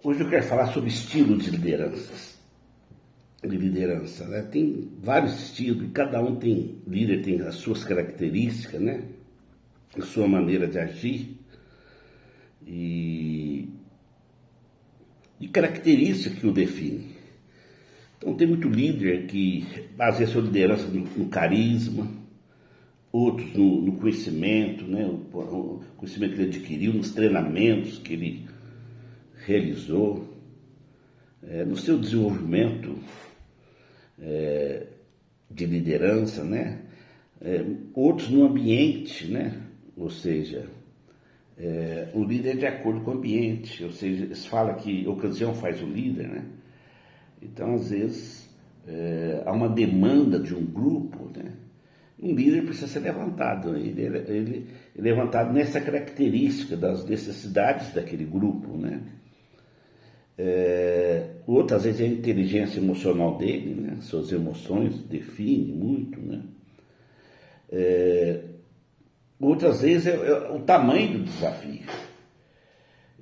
Hoje eu quero falar sobre estilos de liderança, né? Tem vários estilos, e cada líder tem as suas características, né? A sua maneira de agir e características que o definem. Então tem muito líder que baseia sua liderança no carisma, outros no conhecimento, né? O conhecimento que ele adquiriu, nos treinamentos que ele realizou, no seu desenvolvimento de liderança, né? Outros no ambiente, né? Ou seja, o líder é de acordo com o ambiente, ou seja, se fala que ocasião faz o líder, né? Então, às vezes, há uma demanda de um grupo, né? Um líder precisa ser levantado, ele é levantado nessa característica das necessidades daquele grupo, né? Outras vezes é a inteligência emocional dele, né? Suas emoções define muito, né? Outras vezes é o tamanho do desafio.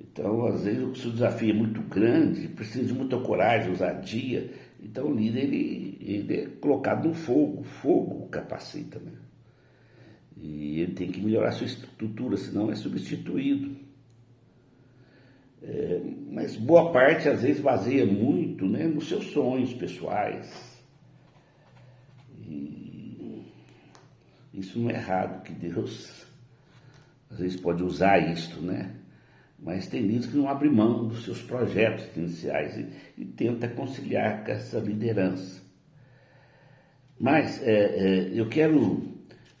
Então, às vezes, se o desafio é muito grande, precisa de muita coragem, ousadia. Então, o líder ele é colocado no fogo. O fogo o capacita, né? E ele tem que melhorar a sua estrutura, senão é substituído. Mas boa parte, às vezes, baseia muito, né, nos seus sonhos pessoais. E isso não é errado, que Deus, às vezes, pode usar isso, né? Mas tem líderes que não abrem mão dos seus projetos iniciais e tenta conciliar com essa liderança. Mas eu quero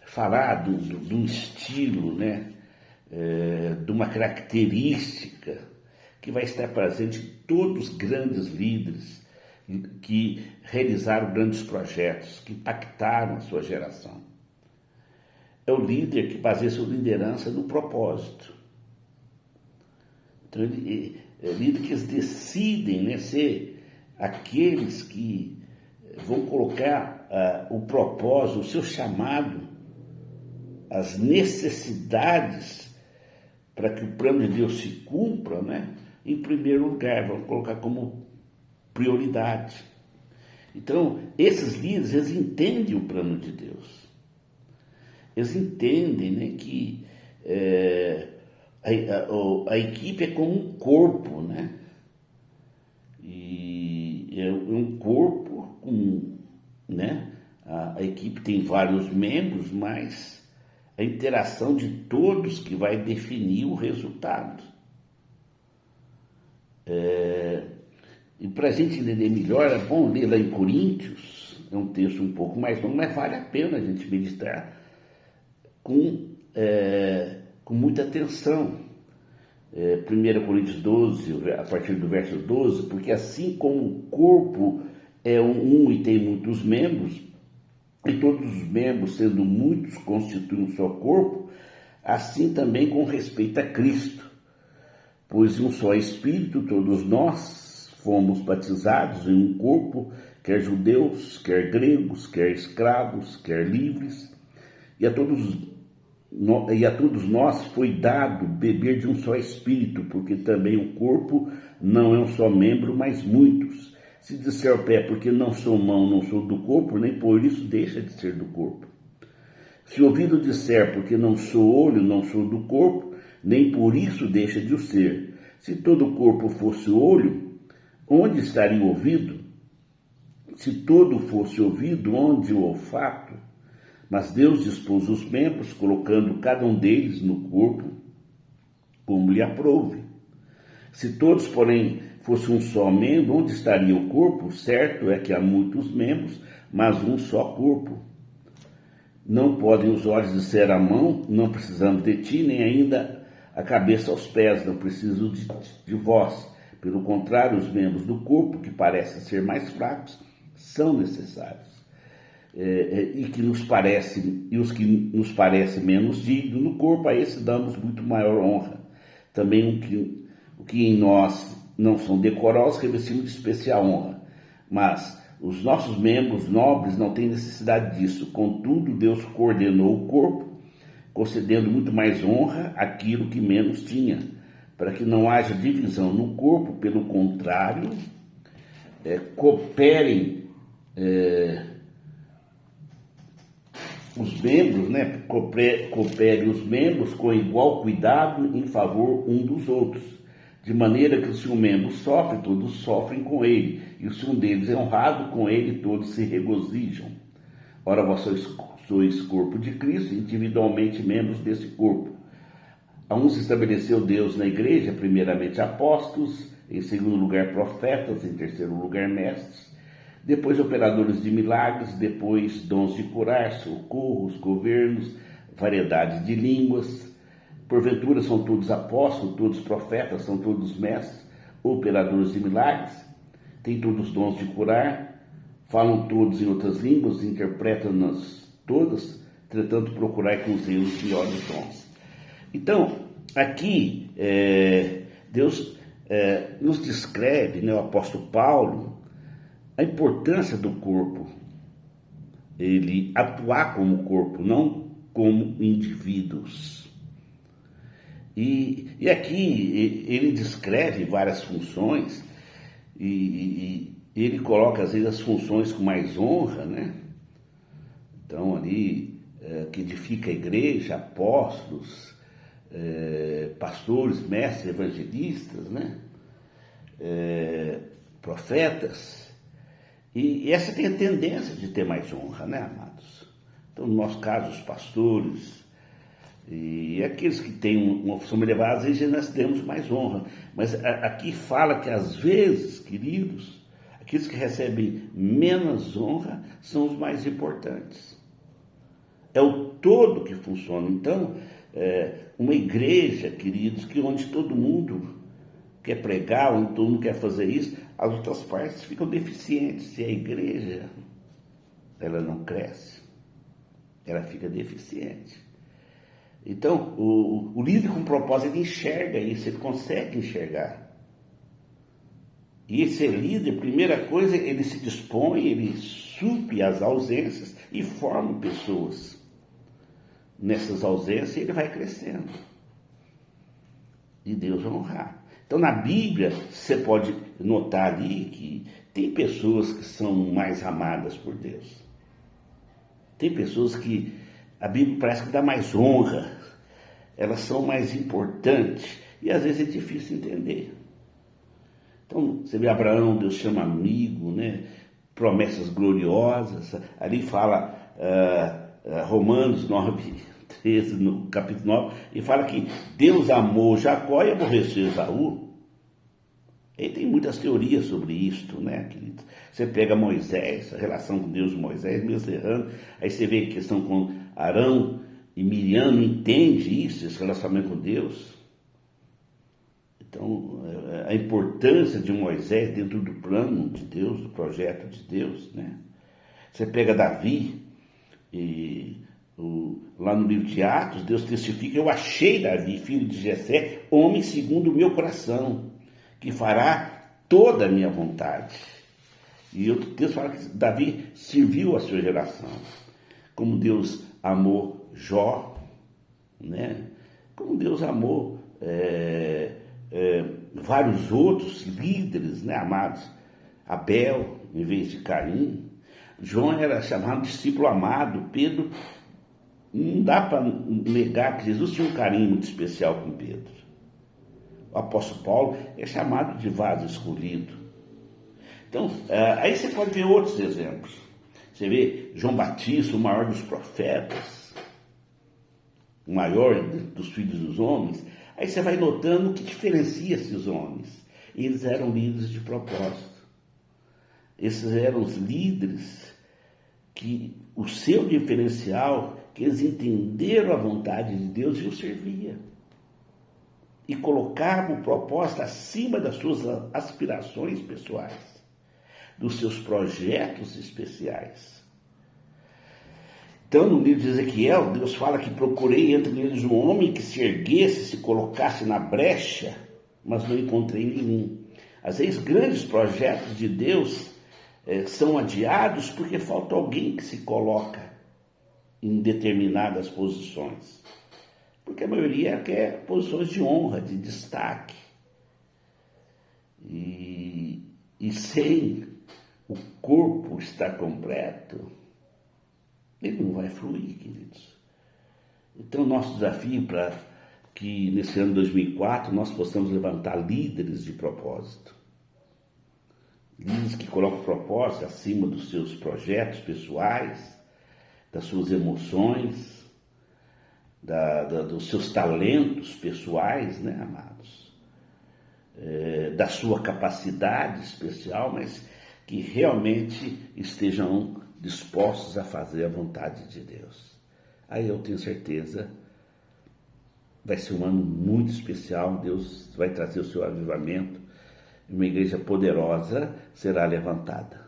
falar de um estilo, né, de uma característica que vai estar presente em todos os grandes líderes que realizaram grandes projetos, que impactaram a sua geração. É o líder que baseia sua liderança no propósito. Então, líderes que decidem, né, ser aqueles que vão colocar o propósito, o seu chamado, as necessidades para que o plano de Deus se cumpra, né, em primeiro lugar, vão colocar como prioridade. Então, esses líderes, eles entendem o plano de Deus. Eles entendem, né, que a equipe é como um corpo, né? E é um corpo com, né? A equipe tem vários membros, mas a interação de todos que vai definir o resultado. E para a gente entender melhor, é bom ler lá em Coríntios, é um texto um pouco mais longo, mas vale a pena a gente meditar com muita atenção. 1 Coríntios 12, a partir do verso 12, porque assim como o corpo é um e tem muitos membros, e todos os membros, sendo muitos, constituem um só corpo, assim também com respeito a Cristo. Pois em um só Espírito todos nós fomos batizados em um corpo, quer judeus, quer gregos, quer escravos, quer livres, e a todos nós foi dado beber de um só Espírito, porque também o corpo não é um só membro, mas muitos. Se disser o pé, porque não sou mão, não sou do corpo, nem por isso deixa de ser do corpo. Se o ouvido disser, porque não sou olho, não sou do corpo, nem por isso deixa de o ser. Se todo o corpo fosse olho, onde estaria o ouvido? Se todo fosse ouvido, onde o olfato? Mas Deus dispôs os membros, colocando cada um deles no corpo, como lhe aprouve. Se todos, porém, fossem um só membro, onde estaria o corpo? Certo é que há muitos membros, mas um só corpo. Não podem os olhos dizer à mão, não precisamos de ti, nem ainda a cabeça aos pés, não preciso de vós. Pelo contrário, os membros do corpo, que parecem ser mais fracos, são necessários. E os que nos parecem menos dignos no corpo, a esse damos muito maior honra. Também o que em nós não são decorosos, revestimos de especial honra. Mas os nossos membros nobres não têm necessidade disso. Contudo, Deus coordenou o corpo, concedendo muito mais honra àquilo que menos tinha, para que não haja divisão no corpo, pelo contrário, cooperem os membros, né? Cooperem os membros com igual cuidado em favor um dos outros, de maneira que se um membro sofre, todos sofrem com ele, e se um deles é honrado, com ele todos se regozijam. Ora, vós sois corpo de Cristo, individualmente membros desse corpo. A uns estabeleceu Deus na igreja, primeiramente apóstolos, em segundo lugar profetas, em terceiro lugar mestres, depois operadores de milagres, depois dons de curar, socorros, governos, variedade de línguas. Porventura são todos apóstolos, todos profetas, são todos mestres, operadores de milagres, têm todos dons de curar, falam todos em outras línguas, interpretam-nas todas, entretanto procurai com zelo os melhores dons. Então, aqui Deus nos descreve, né, o apóstolo Paulo, a importância do corpo, ele atuar como corpo, não como indivíduos. E aqui ele descreve várias funções e ele coloca às vezes as funções com mais honra, né? Então ali que edifica a igreja, apóstolos, pastores, mestres, evangelistas, né? Profetas. E essa tem a tendência de ter mais honra, né, amados? Então, no nosso caso, os pastores e aqueles que têm uma função elevada, às vezes nós temos mais honra. Mas aqui fala que, às vezes, queridos, aqueles que recebem menos honra são os mais importantes. É o todo que funciona. Então, uma igreja, queridos, que onde todo mundo quer pregar, onde todo mundo quer fazer isso, as outras partes ficam deficientes. E a igreja, ela não cresce, ela fica deficiente. Então, o líder com propósito, ele enxerga isso, ele consegue enxergar. E esse líder, primeira coisa, ele se dispõe, ele supre as ausências e forma pessoas. Nessas ausências, ele vai crescendo. E Deus vai honrar. Então, na Bíblia, você pode notar ali que tem pessoas que são mais amadas por Deus. Tem pessoas que a Bíblia parece que dá mais honra. Elas são mais importantes. E às vezes é difícil entender. Então, você vê Abraão, Deus chama amigo, né? Promessas gloriosas. Ali fala Romanos 9:13, no capítulo 9, e fala que Deus amou Jacó e aborreceu Esaú. E tem muitas teorias sobre isto, né, querido? Você pega Moisés, a relação com Deus de Moisés, mesmo errando, aí você vê a questão com Arão e Miriam, não entende isso, esse relacionamento com Deus. Então, a importância de Moisés dentro do plano de Deus, do projeto de Deus, né? Você pega Davi, e lá no livro de Atos, Deus testifica: eu achei Davi, filho de Jessé, homem segundo o meu coração, que fará toda a minha vontade. E outro texto fala que Davi serviu a sua geração, como Deus amou Jó, né? Como Deus amou vários outros líderes, né, amados. Abel, em vez de Caim. João era chamado discípulo amado. Pedro, não dá para negar que Jesus tinha um carinho muito especial com Pedro. O apóstolo Paulo é chamado de vaso escolhido. Então, aí você pode ver outros exemplos. Você vê João Batista, o maior dos profetas, o maior dos filhos dos homens. Aí você vai notando o que diferencia esses homens. Eles eram líderes de propósito. Esses eram os líderes que o seu diferencial, que eles entenderam a vontade de Deus e o serviam. E colocavam o propósito acima das suas aspirações pessoais, dos seus projetos especiais. Então, no livro de Ezequiel, Deus fala que procurei entre eles um homem que se erguesse, se colocasse na brecha, mas não encontrei nenhum. Às vezes, grandes projetos de Deus são adiados porque falta alguém que se coloca em determinadas posições. Porque a maioria quer posições de honra, de destaque. e sem o corpo estar completo, ele não vai fluir, queridos. Então, nosso desafio para que nesse ano 2004 nós possamos levantar líderes de propósito. Líderes que colocam o propósito acima dos seus projetos pessoais, das suas emoções, dos seus talentos pessoais, né, amados? Da sua capacidade especial, mas que realmente estejam dispostos a fazer a vontade de Deus. Aí eu tenho certeza, vai ser um ano muito especial, Deus vai trazer o seu avivamento, e uma igreja poderosa será levantada.